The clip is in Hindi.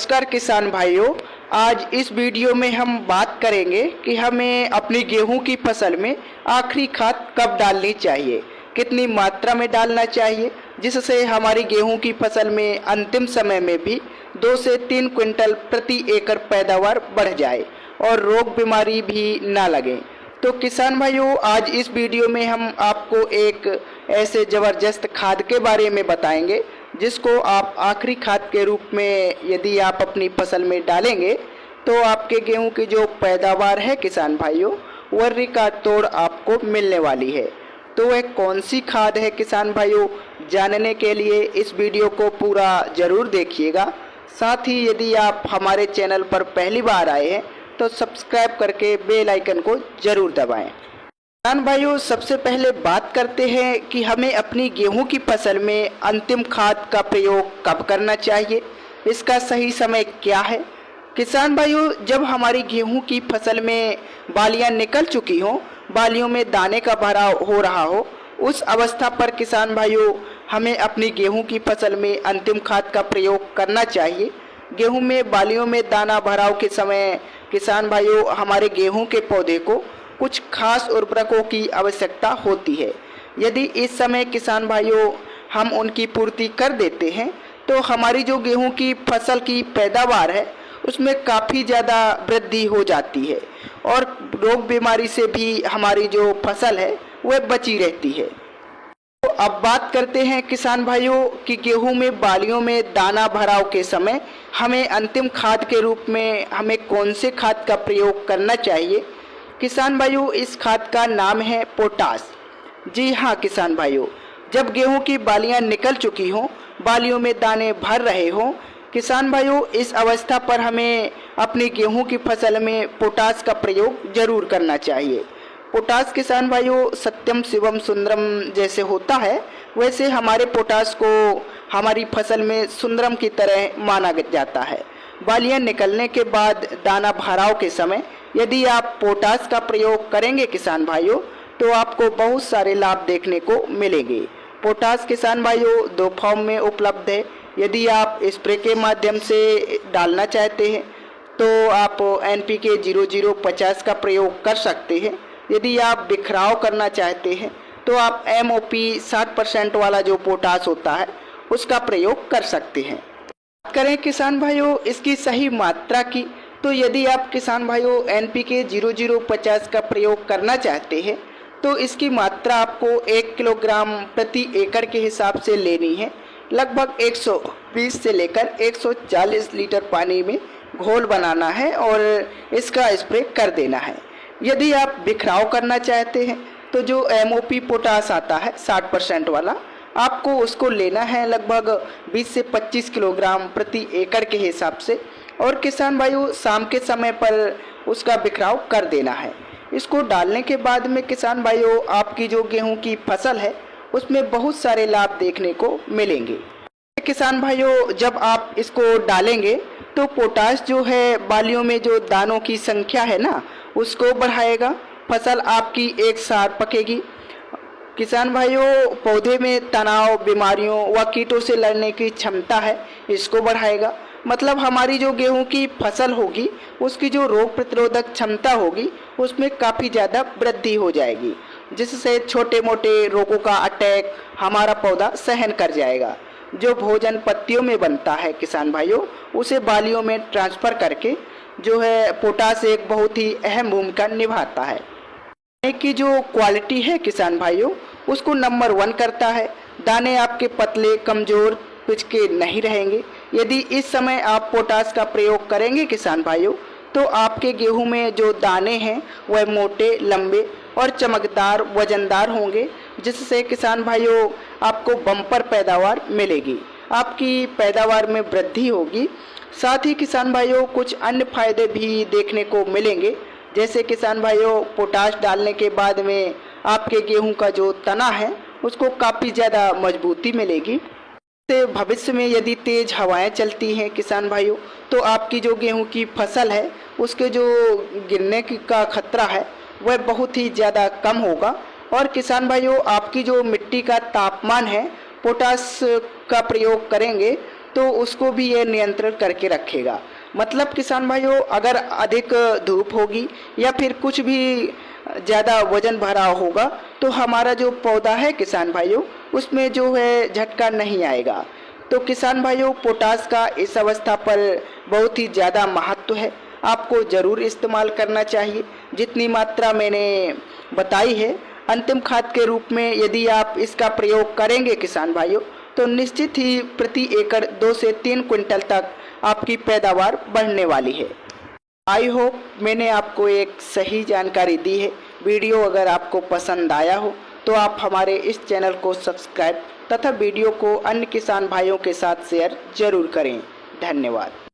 नमस्कार किसान भाइयों। आज इस वीडियो में हम बात करेंगे कि हमें अपनी गेहूं की फसल में आखिरी खाद कब डालनी चाहिए, कितनी मात्रा में डालना चाहिए, जिससे हमारी गेहूं की फसल में अंतिम समय में भी 2 से 3 क्विंटल प्रति एकड़ पैदावार बढ़ जाए और रोग बीमारी भी ना लगे। तो किसान भाइयों, आज इस वीडियो में हम आपको एक ऐसे ज़बरदस्त खाद के बारे में बताएंगे जिसको आप आखिरी खाद के रूप में यदि आप अपनी फसल में डालेंगे तो आपके गेहूं की जो पैदावार है किसान भाइयों, वह रिकॉर्ड तोड़ आपको मिलने वाली है। तो वह कौन सी खाद है किसान भाइयों, जानने के लिए इस वीडियो को पूरा ज़रूर देखिएगा। साथ ही यदि आप हमारे चैनल पर पहली बार आए हैं तो सब्सक्राइब करके बेल आइकन को ज़रूर दबाएं। किसान भाइयों, सबसे पहले बात करते हैं कि हमें अपनी गेहूं की फसल में अंतिम खाद का प्रयोग कब करना चाहिए, इसका सही समय क्या है। किसान भाइयों, जब हमारी गेहूं की फसल में बालियां निकल चुकी हों, बालियों में दाने का भराव हो रहा हो, उस अवस्था पर किसान भाइयों हमें अपनी गेहूं की फसल में अंतिम खाद का प्रयोग करना चाहिए। गेहूं में बालियों में दाना भराव के समय किसान भाइयों हमारे गेहूं के पौधे को कुछ खास उर्वरकों की आवश्यकता होती है। यदि इस समय किसान भाइयों हम उनकी पूर्ति कर देते हैं तो हमारी जो गेहूं की फसल की पैदावार है उसमें काफ़ी ज़्यादा वृद्धि हो जाती है और रोग बीमारी से भी हमारी जो फसल है वह बची रहती है। तो अब बात करते हैं किसान भाइयों कि गेहूं में बालियों में दाना भराव के समय हमें अंतिम खाद के रूप में हमें कौन से खाद का प्रयोग करना चाहिए। किसान भाइयों, इस खाद का नाम है पोटाश। जी हाँ किसान भाइयों, जब गेहूं की बालियां निकल चुकी हों, बालियों में दाने भर रहे हों, किसान भाइयों इस अवस्था पर हमें अपनी गेहूं की फसल में पोटाश का प्रयोग जरूर करना चाहिए। पोटाश किसान भाइयों सत्यम शिवम सुंदरम जैसे होता है, वैसे हमारे पोटाश को हमारी फसल में सुंदरम की तरह माना जाता है। बालियां निकलने के बाद दाना भराव के समय यदि आप पोटाश का प्रयोग करेंगे किसान भाइयों तो आपको बहुत सारे लाभ देखने को मिलेंगे। पोटाश किसान भाइयों 2 फॉर्म में उपलब्ध है। यदि आप स्प्रे के माध्यम से डालना चाहते हैं तो आप NPK 0050 का प्रयोग कर सकते हैं। यदि आप बिखराव करना चाहते हैं तो आप MOP 60% वाला जो पोटाश होता है उसका प्रयोग कर सकते हैं। बात करें किसान भाइयों इसकी सही मात्रा की, तो यदि आप किसान भाइयों NPK 0050 का प्रयोग करना चाहते हैं तो इसकी मात्रा आपको 1 किलोग्राम प्रति एकड़ के हिसाब से लेनी है। लगभग 120 से लेकर 140 लीटर पानी में घोल बनाना है और इसका स्प्रे कर देना है। यदि आप बिखराव करना चाहते हैं तो जो MOP पोटाश आता है 60% वाला, आपको उसको लेना है लगभग 20 से 25 किलोग्राम प्रति एकड़ के हिसाब से और किसान भाइयों शाम के समय पर उसका बिखराव कर देना है। इसको डालने के बाद में किसान भाइयों आपकी जो गेहूं की फसल है उसमें बहुत सारे लाभ देखने को मिलेंगे। किसान भाइयों जब आप इसको डालेंगे तो पोटाश जो है बालियों में जो दानों की संख्या है ना उसको बढ़ाएगा, फसल आपकी एक साथ पकेगी। किसान भाइयों पौधे में तनाव, बीमारियों व कीटों से लड़ने की क्षमता है, इसको बढ़ाएगा। मतलब हमारी जो गेहूं की फसल होगी उसकी जो रोग प्रतिरोधक क्षमता होगी उसमें काफ़ी ज़्यादा वृद्धि हो जाएगी, जिससे छोटे मोटे रोगों का अटैक हमारा पौधा सहन कर जाएगा। जो भोजन पत्तियों में बनता है किसान भाइयों उसे बालियों में ट्रांसफ़र करके जो है पोटाश एक बहुत ही अहम भूमिका निभाता है। दाने की जो क्वालिटी है किसान भाइयों उसको नंबर 1 करता है। दाने आपके पतले, कमज़ोर, पिचके नहीं रहेंगे। यदि इस समय आप पोटाश का प्रयोग करेंगे किसान भाइयों तो आपके गेहूं में जो दाने हैं वह मोटे, लंबे और चमकदार, वजनदार होंगे, जिससे किसान भाइयों आपको बम्पर पैदावार मिलेगी, आपकी पैदावार में वृद्धि होगी। साथ ही किसान भाइयों कुछ अन्य फायदे भी देखने को मिलेंगे, जैसे किसान भाइयों पोटाश डालने के बाद में आपके गेहूं का जो तना है उसको काफ़ी ज़्यादा मजबूती मिलेगी। से भविष्य में यदि तेज़ हवाएं चलती हैं किसान भाइयों तो आपकी जो गेहूं की फसल है उसके जो गिरने का खतरा है वह बहुत ही ज़्यादा कम होगा। और किसान भाइयों आपकी जो मिट्टी का तापमान है पोटाश का प्रयोग करेंगे तो उसको भी ये नियंत्रण करके रखेगा। मतलब किसान भाइयों, अगर अधिक धूप होगी या फिर कुछ भी ज़्यादा वजन भरा होगा तो हमारा जो पौधा है किसान भाइयों, उसमें जो है झटका नहीं आएगा। तो किसान भाइयों, पोटास का इस अवस्था पर बहुत ही ज़्यादा महत्व है, आपको ज़रूर इस्तेमाल करना चाहिए। जितनी मात्रा मैंने बताई है अंतिम खाद के रूप में यदि आप इसका प्रयोग करेंगे किसान भाइयों, तो निश्चित ही प्रति एकड़ 2 से 3 क्विंटल तक आपकी पैदावार बढ़ने वाली है। आई होप मैंने आपको एक सही जानकारी दी है। वीडियो अगर आपको पसंद आया हो तो आप हमारे इस चैनल को सब्सक्राइब तथा वीडियो को अन्य किसान भाइयों के साथ शेयर जरूर करें। धन्यवाद।